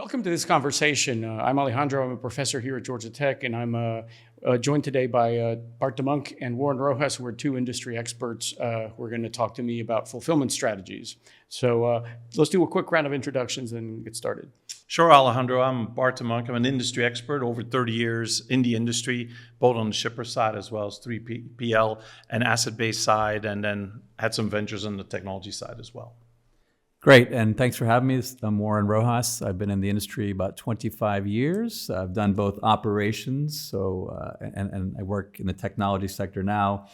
Welcome to this conversation. I'm Alejandro. I'm a professor here at Georgia Tech, and I'm joined today by Bart De Muynck and Warren Rojas, who are two industry experts who are going to talk to me about fulfillment strategies. So let's do a quick round of introductions and get started. Sure, Alejandro. I'm Bart De Muynck. I'm an industry expert, over 30 years in the industry, both on the shipper side as well as 3PL and asset-based side, and then had some ventures on the technology side as well. Great, and thanks for having me. I'm Warren Rojas. I've been in the industry about 25 years. I've done both operations, and I work in the technology sector now,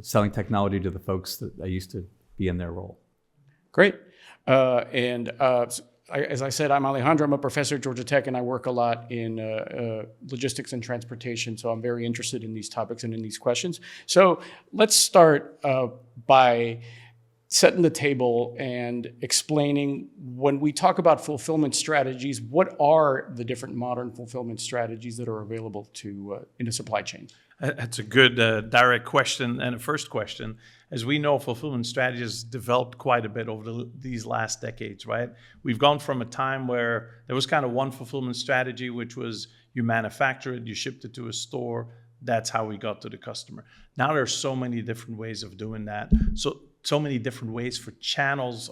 selling technology to the folks that I used to be in their role. Great. As I said, I'm Alejandro. I'm a professor at Georgia Tech, and I work a lot in logistics and transportation. So I'm very interested in these topics and in these questions. So let's start by setting the table and explaining, when we talk about fulfillment strategies, what are the different modern fulfillment strategies that are available to in a supply chain? That's a good direct question. And a first question, as we know, fulfillment strategies developed quite a bit over these last decades, right? We've gone from a time where there was kind of one fulfillment strategy, which was you manufacture it, you shipped it to a store. That's how we got to the customer. Now there's so many different ways of doing that. So many different ways for channels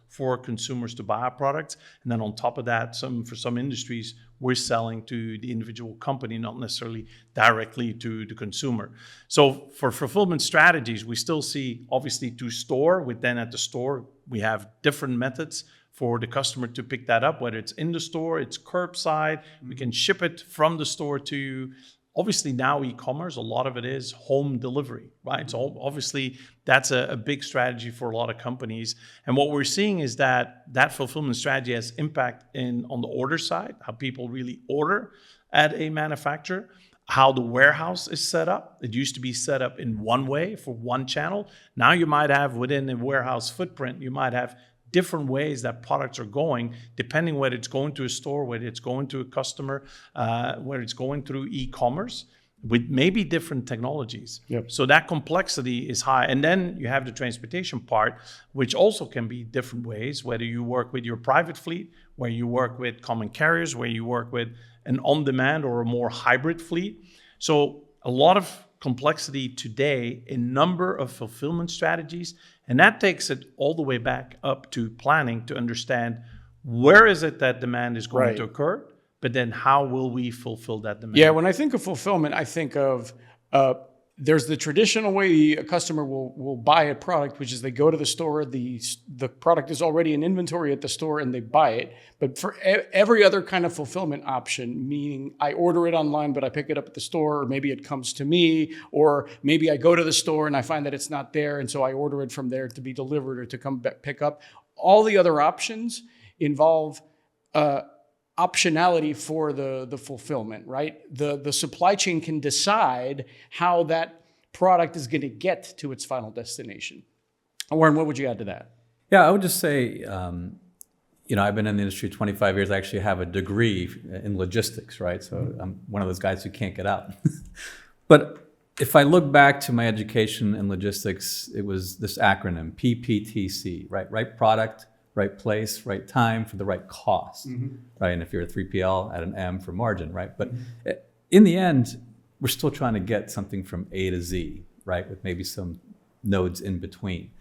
for consumers to buy our products. And then on top of that, for some industries, we're selling to the individual company, not necessarily directly to the consumer. So for fulfillment strategies, we still see obviously to store, then at the store, we have different methods for the customer to pick that up, whether it's in the store, it's curbside, we can ship it from the store to you. Obviously now e-commerce, a lot of it is home delivery, right? So obviously that's a big strategy for a lot of companies. And what we're seeing is that fulfillment strategy has impact on the order side, how people really order at a manufacturer, how the warehouse is set up. It used to be set up in one way for one channel. Now you might have within the warehouse footprint, you might have different ways that products are going, depending whether it's going to a store, whether it's going to a customer, whether it's going through e-commerce, with maybe different technologies. Yep. So that complexity is high. And then you have the transportation part, which also can be different ways, whether you work with your private fleet, where you work with common carriers, where you work with an on-demand or a more hybrid fleet. So a lot of complexity today in number of fulfillment strategies, and that takes it all the way back up to planning to understand where is it that demand is going to occur, but then how will we fulfill that demand? Yeah, when I think of fulfillment, I think of there's the traditional way a customer will buy a product, which is they go to the store, the product is already in inventory at the store and they buy it. But for every other kind of fulfillment option, meaning I order it online, but I pick it up at the store, or maybe it comes to me, or maybe I go to the store and I find that it's not there, and so I order it from there to be delivered or to come back, pick up. All the other options involve optionality for the fulfillment, right? The supply chain can decide how that product is going to get to its final destination. Warren, what would you add to that? Yeah, I would just say, I've been in the industry 25 years. I actually have a degree in logistics, right? So I'm one of those guys who can't get out. But if I look back to my education in logistics, it was this acronym, PPTC, right? Right product, right place, right time for the right cost, right? And if you're a 3PL, add an M for margin, right? But in the end, we're still trying to get something from A to Z, right? With maybe some nodes in between.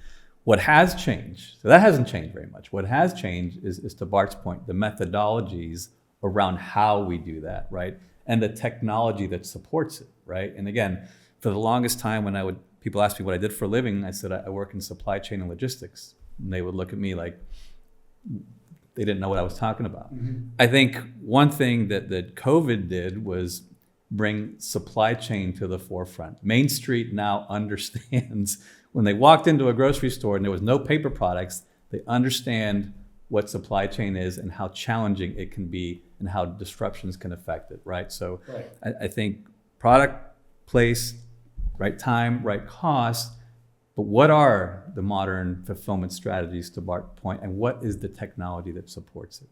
What has changed, so that hasn't changed very much. What has changed is to Bart's point, the methodologies around how we do that, right? And the technology that supports it, right? And again, for the longest time when people ask me what I did for a living, I said, I work in supply chain and logistics. And they would look at me like they didn't know what I was talking about. I think one thing that COVID did was bring supply chain to the forefront. Main Street now understands, when they walked into a grocery store and there was no paper products, they understand what supply chain is and how challenging it can be and how disruptions can affect it, right? So I think product, place, right time, right cost. But what are the modern fulfillment strategies, to Bart's point, and what is the technology that supports it?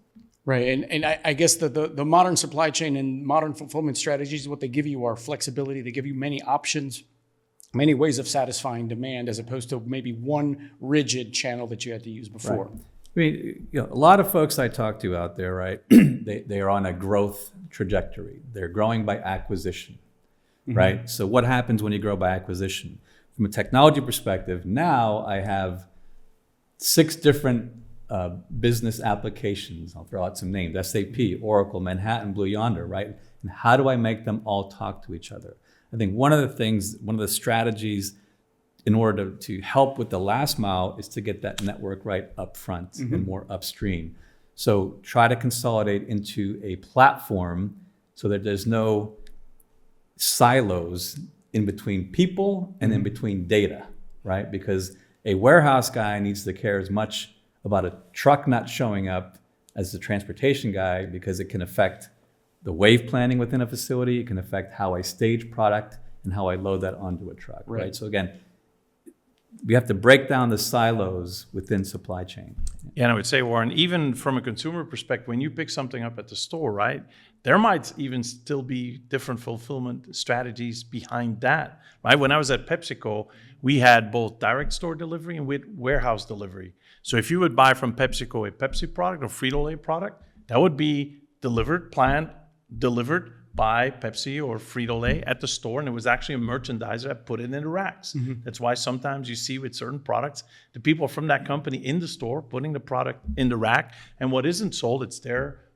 Right, and I guess the modern supply chain and modern fulfillment strategies, what they give you are flexibility. They give you many options, many ways of satisfying demand, as opposed to maybe one rigid channel that you had to use before. Right. I mean, a lot of folks I talk to out there, right? They are on a growth trajectory. They're growing by acquisition, right? So what happens when you grow by acquisition? From a technology perspective, now I have 6 different business applications. I'll throw out some names: SAP, Oracle, Manhattan, Blue Yonder, right? And how do I make them all talk to each other? I think one of the strategies in order to help with the last mile is to get that network right up front and more upstream. So try to consolidate into a platform so that there's no silos in between people and in between data, right? Because a warehouse guy needs to care as much about a truck not showing up as the transportation guy, because it can affect the wave planning within a facility. It can affect how I stage product and how I load that onto a truck, right? So again, we have to break down the silos within supply chain. Yeah, and I would say, Warren, even from a consumer perspective, when you pick something up at the store, right, there might even still be different fulfillment strategies behind that, right? When I was at PepsiCo, we had both direct store delivery and warehouse delivery. So if you would buy from PepsiCo a Pepsi product or Frito-Lay product, that would be delivered, planned, delivered by Pepsi or Frito-Lay at the store, and it was actually a merchandiser that put it in the racks. That's why sometimes you see with certain products, the people from that company in the store putting the product in the rack, and what isn't sold, it's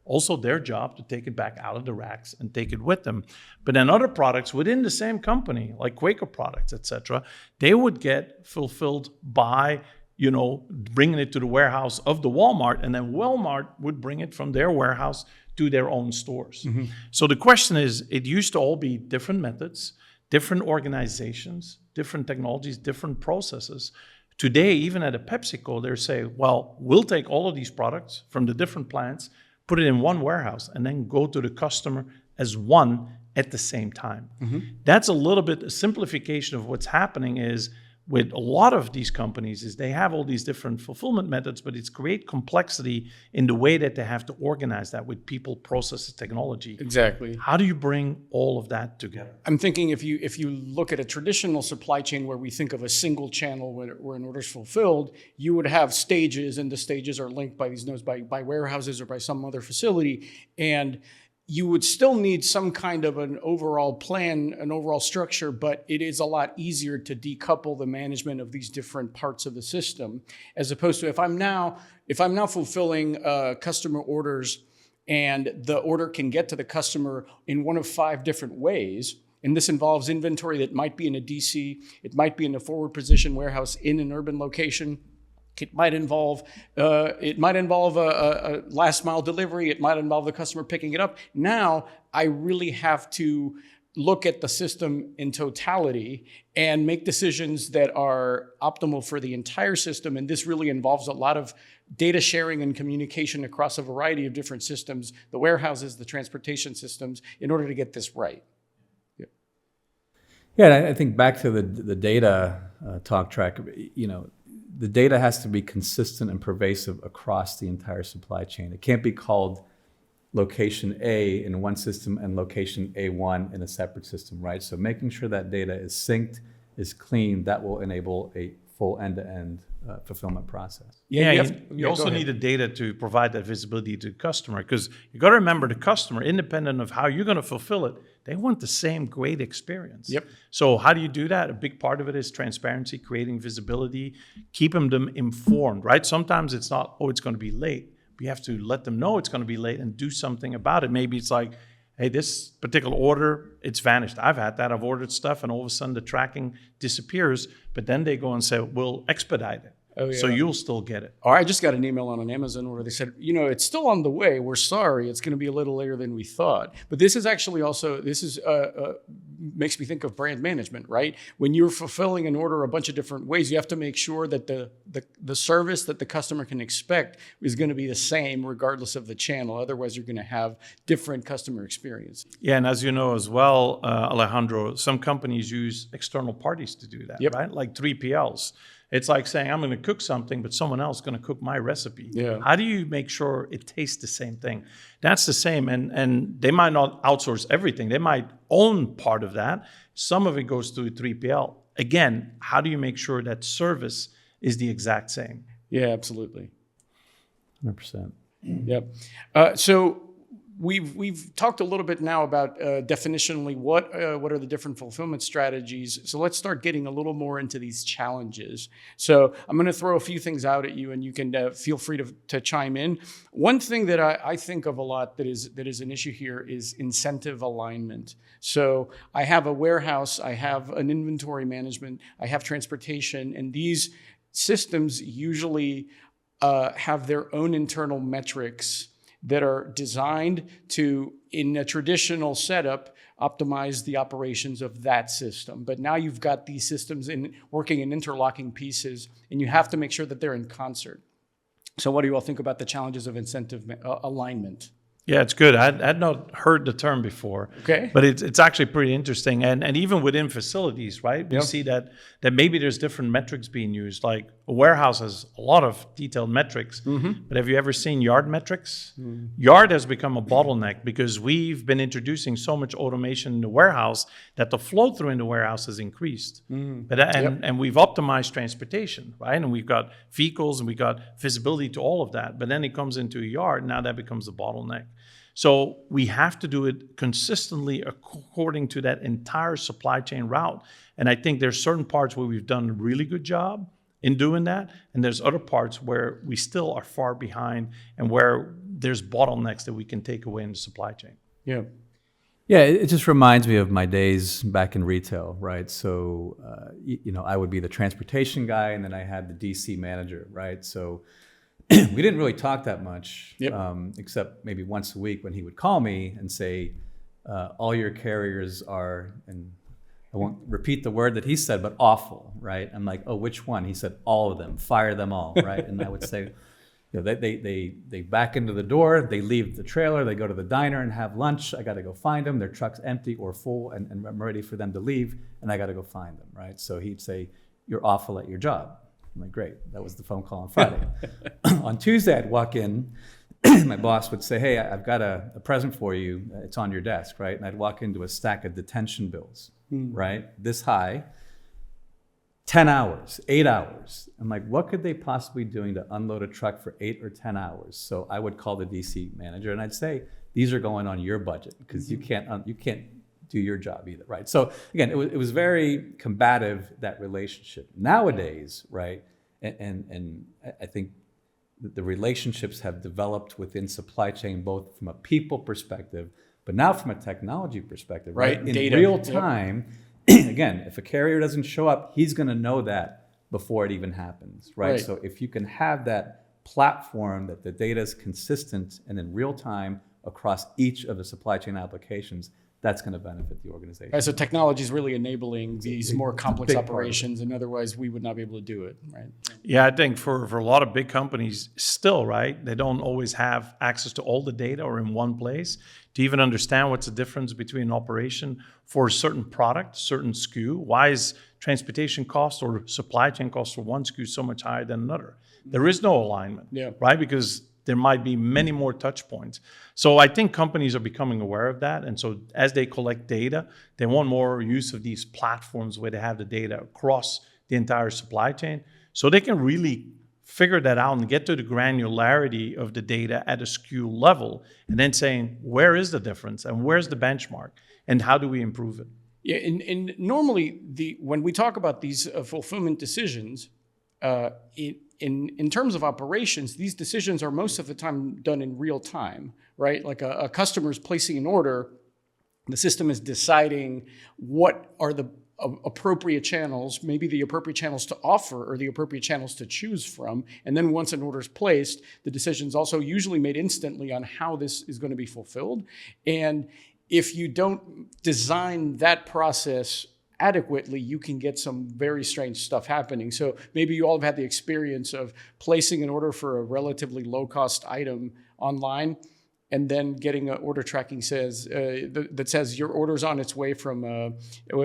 also their job to take it back out of the racks and take it with them. But then other products within the same company, like Quaker products, etc., they would get fulfilled by bringing it to the warehouse of the Walmart, and then Walmart would bring it from their warehouse to their own stores. So the question is, it used to all be different methods, different organizations, different technologies, different processes. Today, even at a PepsiCo, they're saying, well, we'll take all of these products from the different plants, put it in one warehouse, and then go to the customer as one at the same time. That's a little bit a simplification of what's happening is with a lot of these companies is they have all these different fulfillment methods, but it's great complexity in the way that they have to organize that with people, processes, technology. Exactly. How do you bring all of that together? I'm thinking if you look at a traditional supply chain where we think of a single channel where an order is fulfilled, you would have stages, and the stages are linked by these nodes by warehouses or by some other facility, and you would still need some kind of an overall plan, an overall structure, but it is a lot easier to decouple the management of these different parts of the system, as opposed to if I'm now fulfilling customer orders and the order can get to the customer in one of 5 different ways. And this involves inventory that might be in a DC, it might be in a forward position warehouse in an urban location. It might involve a last mile delivery. It might involve the customer picking it up. Now I really have to look at the system in totality and make decisions that are optimal for the entire system. And this really involves a lot of data sharing and communication across a variety of different systems, the warehouses, the transportation systems, in order to get this right. Yeah, I think back to the data talk track, the data has to be consistent and pervasive across the entire supply chain. It can't be called location A in one system and location A1 in a separate system, right? So making sure that data is synced, is clean, that will enable a full end-to-end fulfillment process. You also need the data to provide that visibility to the customer, because you got to remember the customer, independent of how you're going to fulfill it, they want the same great experience. So how do you do that? A big part of it is transparency, creating visibility, keeping them informed, right? Sometimes it's not, it's going to be late. We have to let them know it's going to be late and do something about it. Maybe it's like, hey, this particular order, it's vanished. I've had that. I've ordered stuff, and all of a sudden the tracking disappears, but then they go and say, we'll expedite it. So you'll still get it. Or I just got an email on an Amazon where they said, it's still on the way. We're sorry. It's going to be a little later than we thought. But this is actually also, makes me think of brand management, right? When you're fulfilling an order a bunch of different ways, you have to make sure that the service that the customer can expect is going to be the same regardless of the channel. Otherwise, you're going to have different customer experience. Yeah, and as you know as well, Alejandro, some companies use external parties to do that, right? Like 3PLs. It's like saying, I'm going to cook something, but someone else is going to cook my recipe. How do you make sure it tastes the same thing? That's the same. And they might not outsource everything. They might own part of that. Some of it goes through 3PL. Again, how do you make sure that service is the exact same? Yeah, absolutely. 100%. Yep. So we've talked a little bit now about definitionally what are the different fulfillment strategies. So let's start getting a little more into these challenges. So I'm going to throw a few things out at you, and you can feel free to chime in. One thing that I think of a lot that is an issue here is incentive alignment. So I have a warehouse, I have an inventory management, I have transportation, and these systems usually have their own internal metrics that are designed to, in a traditional setup, optimize the operations of that system. But now you've got these systems working in interlocking pieces, and you have to make sure that they're in concert. So what do you all think about the challenges of incentive alignment? Yeah, it's good. I'd not heard the term before, Okay. but it's actually pretty interesting. And even within facilities, right? We Yep. see that maybe there's different metrics being used. Like a warehouse has a lot of detailed metrics, but have you ever seen yard metrics? Yard has become a bottleneck because we've been introducing so much automation in the warehouse that the flow through in the warehouse has increased. And we've optimized transportation, right? And we've got vehicles and we've got visibility to all of that. But then it comes into a yard, now that becomes a bottleneck. So we have to do it consistently according to that entire supply chain route. And I think there's certain parts where we've done a really good job in doing that. And there's other parts where we still are far behind and where there's bottlenecks that we can take away in the supply chain. Yeah. Yeah, it just reminds me of my days back in retail, right? So, I would be the transportation guy, and then I had the DC manager, right? So we didn't really talk that much, except maybe once a week when he would call me and say, all your carriers are, and I won't repeat the word that he said, but awful, right? I'm like, oh, which one? He said, all of them, fire them all, right? And I would say, they back into the door, they leave the trailer, they go to the diner and have lunch. I got to go find them. Their truck's empty or full, and I'm ready for them to leave, and I got to go find them, right? So he'd say, you're awful at your job. I'm like, great. That was the phone call on Friday. On Tuesday, I'd walk in. My boss would say, hey, I've got a present for you. It's on your desk, right? And I'd walk into a stack of detention bills, right? This high, 10 hours, 8 hours. I'm like, what could they possibly be doing to unload a truck for 8 or 10 hours? So I would call the DC manager and I'd say, these are going on your budget because you can't do your job either, right? So again, it was very combative, that relationship. Nowadays, right, and I think the relationships have developed within supply chain, both from a people perspective, but now from a technology perspective, right? In Data. real time, again, if a carrier doesn't show up, he's gonna know that before it even happens, right? So if you can have that platform that the data is consistent and in real time across each of the supply chain applications, that's going to benefit the organization. Right, so technology is really enabling these more complex big part of it. operations, and otherwise we would not be able to do it, right? Yeah, I think for a lot of big companies still, right, they don't always have access to all the data or in one place to even understand what's the difference between an operation for a certain product, certain SKU. Why is transportation cost or supply chain cost for one SKU so much higher than another? There is no alignment, right? Because there might be many more touch points. So I think companies are becoming aware of that. And so as they collect data, they want more use of these platforms where they have the data across the entire supply chain so they can really figure that out and get to the granularity of the data at a SKU level and then saying, where is the difference and where's the benchmark and how do we improve it? Yeah, and normally when we talk about these fulfillment decisions, in terms of operations, these decisions are most of the time done in real time, right? Like a customer is placing an order, the system is deciding what are the appropriate channels, maybe the appropriate channels to offer or the appropriate channels to choose from. And then once an order is placed, the decision is also usually made instantly on how this is going to be fulfilled. And if you don't design that process adequately, you can get some very strange stuff happening. So maybe you all have had the experience of placing an order for a relatively low-cost item online and then getting an order tracking that says your order's on its way from,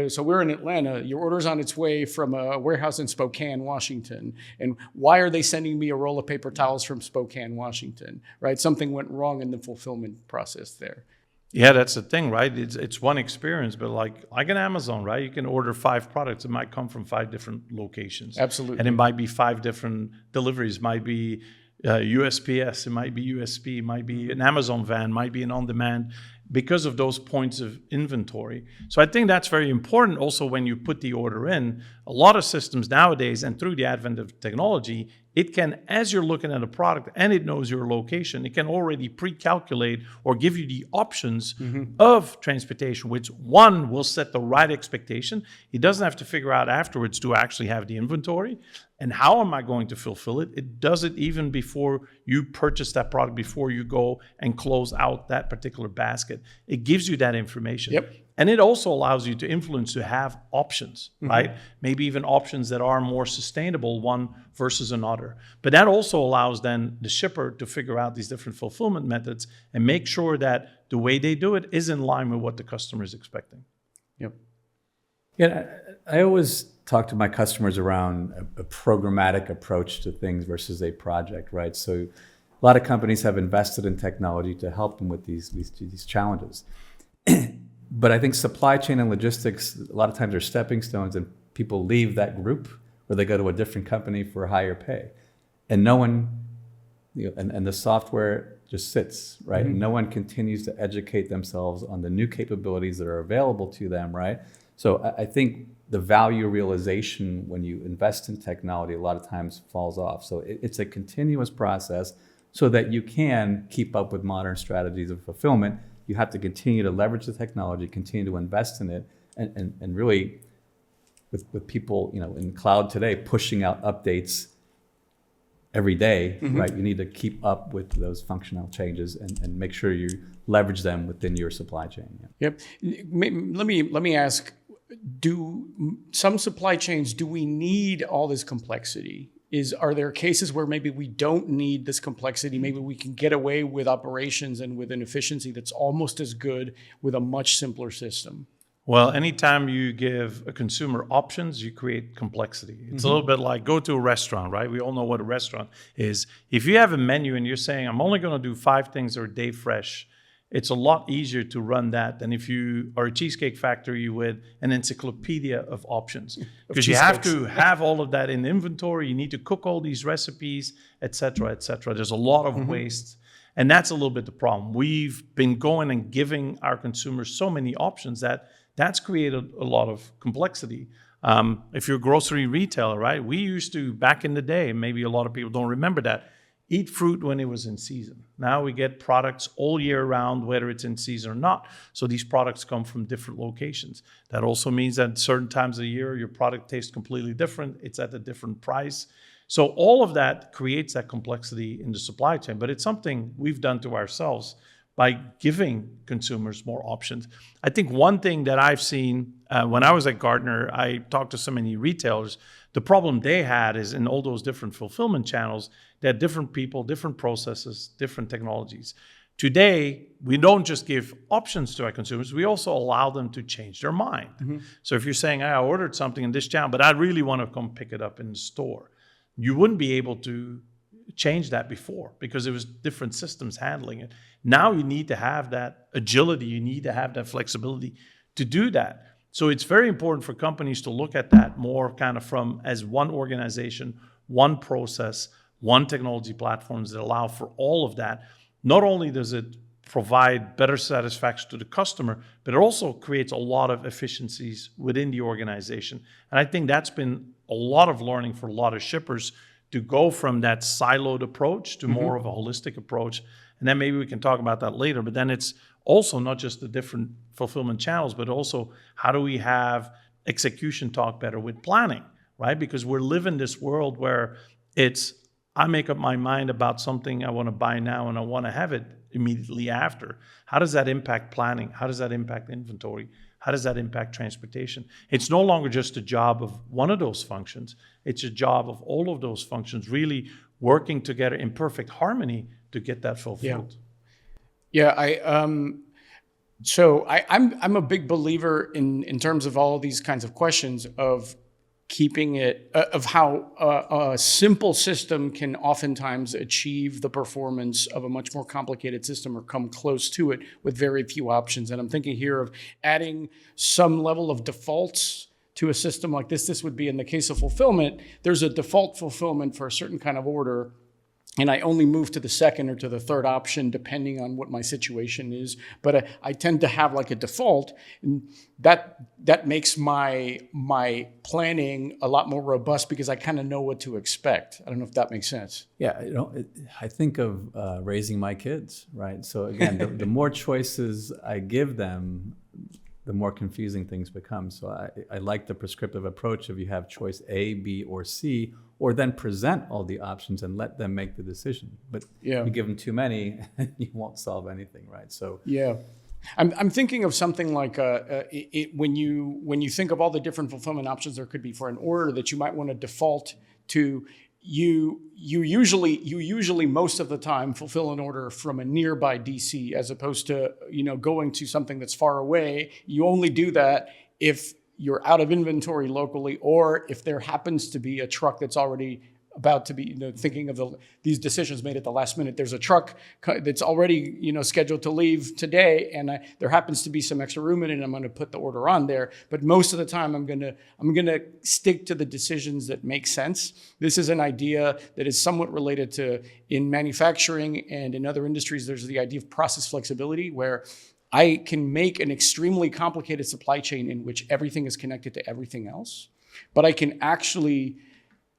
so we're in Atlanta, your order's on its way from a warehouse in Spokane, Washington. And why are they sending me a roll of paper towels from Spokane, Washington, right? Something went wrong in the fulfillment process there. Yeah, that's the thing, right? It's one experience, but like in Amazon, right? You can order 5 products. It might come from 5 different locations. Absolutely. And it might be 5 different deliveries. Might be USPS, it might be USP, it might be an Amazon van, might be an on-demand, because of those points of inventory. So I think that's very important also when you put the order in. A lot of systems nowadays, and through the advent of technology, it can, as you're looking at a product and it knows your location, it can already pre-calculate or give you the options of transportation, which one will set the right expectation. It doesn't have to figure out afterwards, do I actually have the inventory? And how am I going to fulfill it? It does it even before you purchase that product, before you go and close out that particular basket. It gives you that information. Yep. And it also allows you to influence, to have options, right? Maybe even options that are more sustainable, one versus another. But that also allows then the shipper to figure out these different fulfillment methods and make sure that the way they do it is in line with what the customer is expecting. Yep. Yeah, I always talk to my customers around a programmatic approach to things versus a project, right? So a lot of companies have invested in technology to help them with these challenges. But I think supply chain and logistics, a lot of times are stepping stones, and people leave that group or they go to a different company for higher pay. And no one, and the software just sits, right? And no one continues to educate themselves on the new capabilities that are available to them, right? So I think the value realization when you invest in technology a lot of times falls off. So it's a continuous process so that you can keep up with modern strategies of fulfillment. You have to continue to leverage the technology, continue to invest in it, and really with people, in cloud today, pushing out updates every day, right? You need to keep up with those functional changes and make sure you leverage them within your supply chain. Yeah. Yep. Let me ask, do some supply chains, do we need all this complexity? Are there cases where maybe we don't need this complexity? Maybe we can get away with operations and with an efficiency that's almost as good with a much simpler system? Well, anytime you give a consumer options, you create complexity. It's a little bit like go to a restaurant, right? We all know what a restaurant is. If you have a menu and you're saying, I'm only going to do 5 things that are day fresh, it's a lot easier to run that than if you are a Cheesecake Factory with an encyclopedia of options. Because you have to have all of that in inventory. You need to cook all these recipes, et cetera, et cetera. There's a lot of waste. And that's a little bit the problem. We've been going and giving our consumers so many options that's created a lot of complexity. If you're a grocery retailer, right? We used to, back in the day, maybe a lot of people don't remember that, eat fruit when it was in season. Now we get products all year round, whether it's in season or not. So these products come from different locations. That also means that certain times of the year, your product tastes completely different. It's at a different price. So all of that creates that complexity in the supply chain. But it's something we've done to ourselves by giving consumers more options. I think one thing that I've seen when I was at Gartner, I talked to so many retailers. The problem they had is in all those different fulfillment channels, they had different people, different processes, different technologies. Today, we don't just give options to our consumers, we also allow them to change their mind. So if you're saying, I ordered something in this channel, but I really want to come pick it up in the store, you wouldn't be able to change that before because it was different systems handling it. Now you need to have that agility, you need to have that flexibility to do that. So it's very important for companies to look at that more kind of from as one organization, one process, one technology platforms that allow for all of that. Not only does it provide better satisfaction to the customer, but it also creates a lot of efficiencies within the organization. And I think that's been a lot of learning for a lot of shippers to go from that siloed approach to more of a holistic approach. And then maybe we can talk about that later, but then it's also not just the different fulfillment channels, but also how do we have execution talk better with planning, right? Because we're living this world where I make up my mind about something I want to buy now and I want to have it immediately after. How does that impact planning? How does that impact inventory? How does that impact transportation? It's no longer just a job of one of those functions. It's a job of all of those functions really working together in perfect harmony to get that fulfilled. Yeah, I'm a big believer in terms of all of these kinds of questions of keeping it, of how a simple system can oftentimes achieve the performance of a much more complicated system or come close to it with very few options. And I'm thinking here of adding some level of defaults to a system like this. This would be in the case of fulfillment, there's a default fulfillment for a certain kind of order. and I only move to the second or to the third option depending on what my situation is. But I tend to have like a default, and that makes my planning a lot more robust because I kind of know what to expect. I don't know if that makes sense. Yeah, I think of raising my kids, right? So again, the more choices I give them, the more confusing things become. So I like the prescriptive approach of you have choice A, B, or C, or then present all the options and let them make the decision. But Yeah. you give them too many, you won't solve anything, right? So Yeah. I'm thinking of something like when you think of all the different fulfillment options there could be for an order that you might want to default to, you usually most of the time fulfill an order from a nearby DC as opposed to going to something that's far away. You only do that if you're out of inventory locally, or if there happens to be a truck that's already about to be, thinking of these decisions made at the last minute. There's a truck that's already, scheduled to leave today, and there happens to be some extra room in it, and I'm going to put the order on there. But most of the time, I'm going to stick to the decisions that make sense. This is an idea that is somewhat related to in manufacturing and in other industries. There's the idea of process flexibility, where I can make an extremely complicated supply chain in which everything is connected to everything else, but I can actually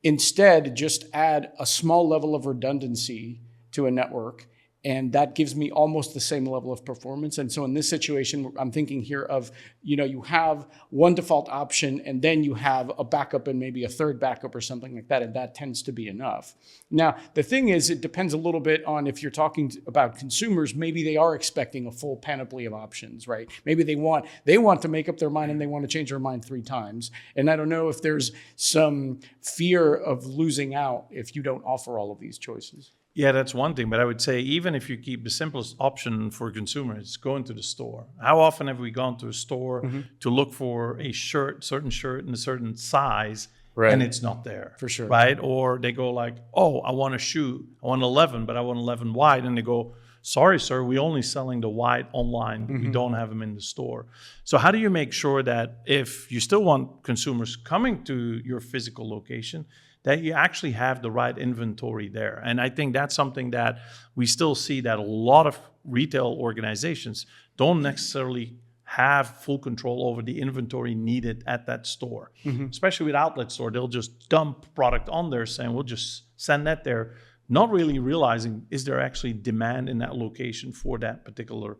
instead just add a small level of redundancy to a network, and that gives me almost the same level of performance. And so in this situation, I'm thinking here of, you have one default option and then you have a backup and maybe a third backup or something like that, and that tends to be enough. Now, the thing is, it depends a little bit on if you're talking about consumers, maybe they are expecting a full panoply of options, right? Maybe they want to make up their mind and they want to change their mind 3 times. And I don't know if there's some fear of losing out if you don't offer all of these choices. Yeah, that's one thing. But I would say even if you keep the simplest option for consumers, going to the store. How often have we gone to a store to look for a certain shirt in a certain size, Right. and it's not there? For sure. Right? Or they go like, oh, I want a shoe. I want 11, but I want 11 wide. And they go, sorry, sir, we're only selling the wide online. We don't have them in the store. So how do you make sure that if you still want consumers coming to your physical location, that you actually have the right inventory there? And I think that's something that we still see, that a lot of retail organizations don't necessarily have full control over the inventory needed at that store. Especially with outlet store, they'll just dump product on there saying, we'll just send that there, not really realizing, is there actually demand in that location for that particular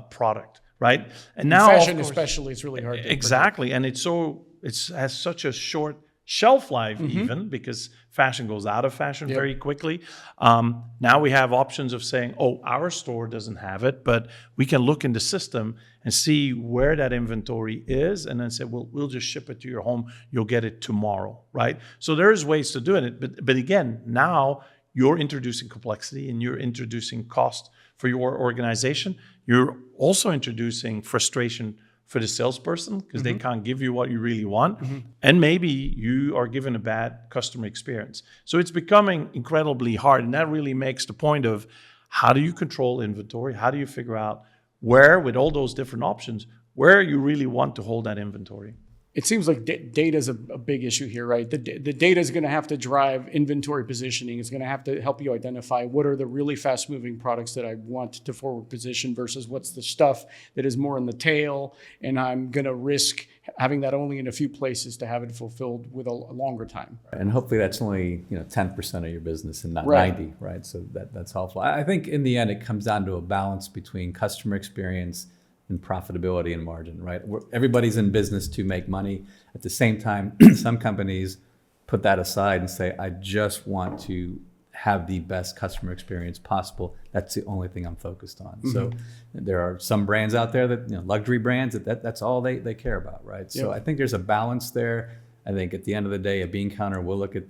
product, right? And now, fashion of course, especially, it's really hard to exactly, and it has such a short shelf life, even because fashion goes out of fashion very quickly. Now we have options of saying, oh, our store doesn't have it, but we can look in the system and see where that inventory is, and then say, well, we'll just ship it to your home. You'll get it tomorrow, right? So there's ways to do it. But again, now you're introducing complexity and you're introducing cost for your organization. You're also introducing frustration for the salesperson because they can't give you what you really want. And maybe you are given a bad customer experience. So it's becoming incredibly hard. And that really makes the point of, how do you control inventory? How do you figure out where, with all those different options, where you really want to hold that inventory? It seems like data is a big issue here, right? The data is going to have to drive inventory positioning. It's going to have to help you identify what are the really fast-moving products that I want to forward position versus what's the stuff that is more in the tail, and I'm going to risk having that only in a few places to have it fulfilled with a longer time. And hopefully that's only 10% of your business and not Right. 90, right? So that's helpful. I think in the end it comes down to a balance between customer experience and profitability and margin, right? Everybody's in business to make money. At the same time, some companies put that aside and say, I just want to have the best customer experience possible. That's the only thing I'm focused on. So there are some brands out there that, luxury brands, that's all they care about, right? So I think there's a balance there. I think at the end of the day, a bean counter will look at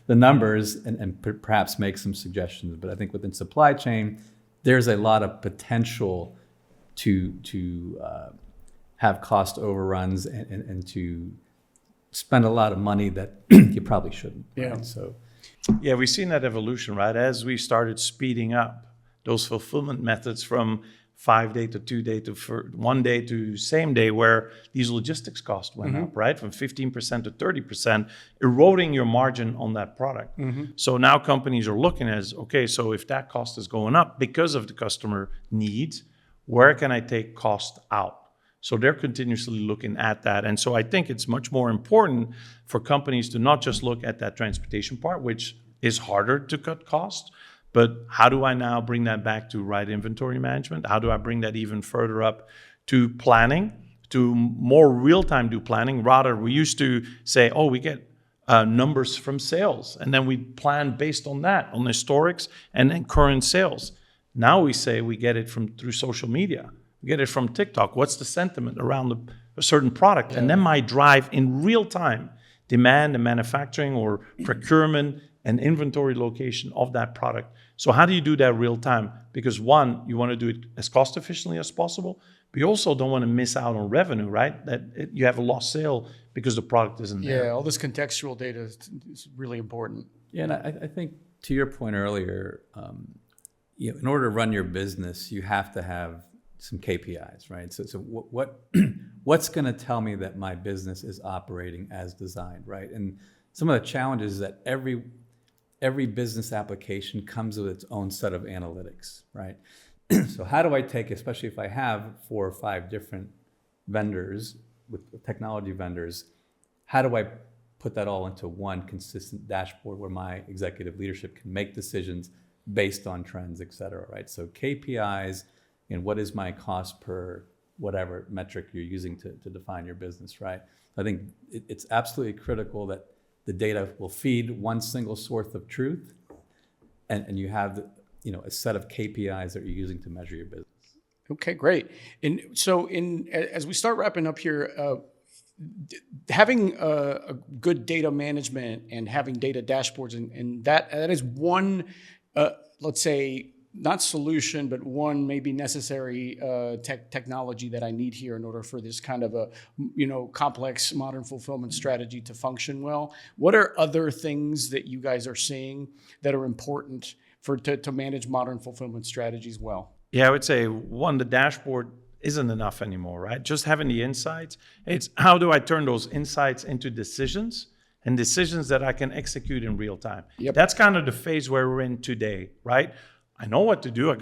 the numbers and perhaps make some suggestions. But I think within supply chain, there's a lot of potential to have cost overruns and to spend a lot of money that you probably shouldn't. Yeah. Right? So, Yeah, we've seen that evolution, right? As we started speeding up those fulfillment methods from 5-day to 2-day to 1-day to same day, where these logistics costs went up, right? From 15% to 30%, eroding your margin on that product. So now companies are looking as, okay, so if that cost is going up because of the customer needs, where can I take cost out? So they're continuously looking at that. And so I think it's much more important for companies to not just look at that transportation part, which is harder to cut costs, but how do I now bring that back to right inventory management? How do I bring that even further up to planning, to more real-time do planning? Rather, we used to say, oh, we get numbers from sales, and then we plan based on that, on historics and then current sales. Now we say we get it through social media. We get it from TikTok. What's the sentiment around a certain product? And then my drive in real time, demand and manufacturing or procurement and inventory location of that product. So how do you do that real time? Because one, you want to do it as cost efficiently as possible, but you also don't want to miss out on revenue, right? That you have a lost sale because the product isn't there. Yeah, all this contextual data is really important. Yeah, and I think to your point earlier, in order to run your business, you have to have some KPIs, right? So what's going to tell me that my business is operating as designed, right? And some of the challenges is that every business application comes with its own set of analytics, right? So how do I take, especially if I have 4 or 5 different vendors, with technology vendors, how do I put that all into one consistent dashboard where my executive leadership can make decisions based on trends, et cetera, right? So KPIs, and what is my cost per whatever metric you're using to define your business, right? I think it's absolutely critical that the data will feed one single source of truth, and you have a set of KPIs that you're using to measure your business. Okay, great. And so as we start wrapping up here, having a good data management and having data dashboards, and that is one, let's say, not solution, but one maybe necessary technology that I need here in order for this kind of a complex modern fulfillment strategy to function well. What are other things that you guys are seeing that are important to manage modern fulfillment strategies well? Yeah, I would say one, the dashboard isn't enough anymore, right? Just having the insights. It's how do I turn those insights into decisions, and decisions that I can execute in real time. Yep. That's kind of the phase where we're in today, right? I know what to do.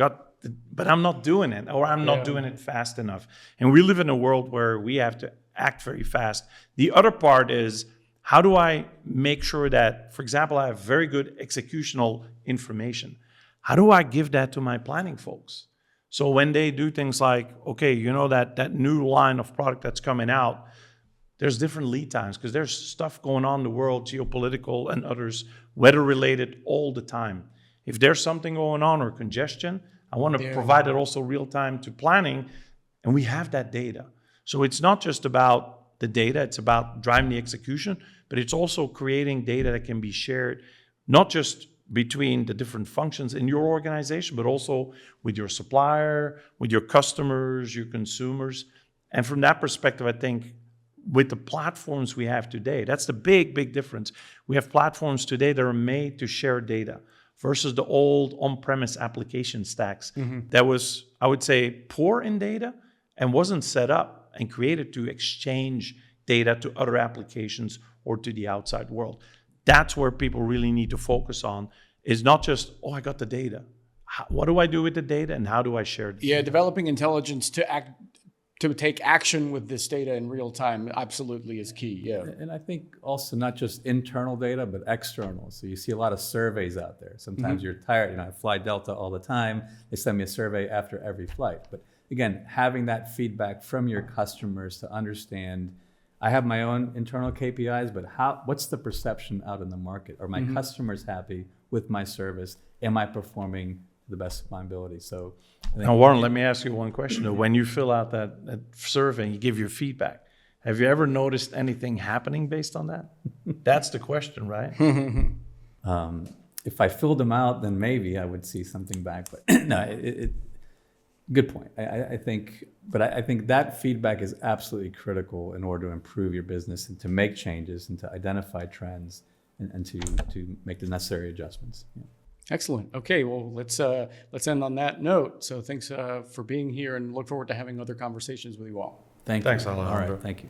But I'm not doing it, or I'm not doing it fast enough. And we live in a world where we have to act very fast. The other part is, how do I make sure that, for example, I have very good executional information? How do I give that to my planning folks? So when they do things like, okay, that new line of product that's coming out, there's different lead times because there's stuff going on in the world, geopolitical and others, weather-related all the time. If there's something going on or congestion, I want to provide it also real time to planning, and we have that data. So it's not just about the data, it's about driving the execution, but it's also creating data that can be shared, not just between the different functions in your organization, but also with your supplier, with your customers, your consumers. And from that perspective, I think with the platforms we have today, that's the big, big difference. We have platforms today that are made to share data versus the old on-premise application stacks that was, I would say, poor in data and wasn't set up and created to exchange data to other applications or to the outside world. That's where people really need to focus on, is not just, oh, I got the data. What do I do with the data and how do I share it? Yeah, developing intelligence to take action with this data in real time absolutely is key. Yeah. And I think also not just internal data, but external. So you see a lot of surveys out there. Sometimes you're tired. I fly Delta all the time. They send me a survey after every flight. But again, having that feedback from your customers to understand, I have my own internal KPIs, but what's the perception out in the market? Are my customers happy with my service? Am I performing to the best of my ability? So now, Warren, let me ask you one question. When you fill out that survey and you give your feedback, have you ever noticed anything happening based on that? That's the question, right? If I filled them out, then maybe I would see something back. But no, good point. I think that feedback is absolutely critical in order to improve your business and to make changes and to identify trends and to make the necessary adjustments. Yeah. Excellent. Okay, well, let's end on that note. So thanks for being here, and look forward to having other conversations with you all. Thank you. Thanks, All Alejandro. right, thank you.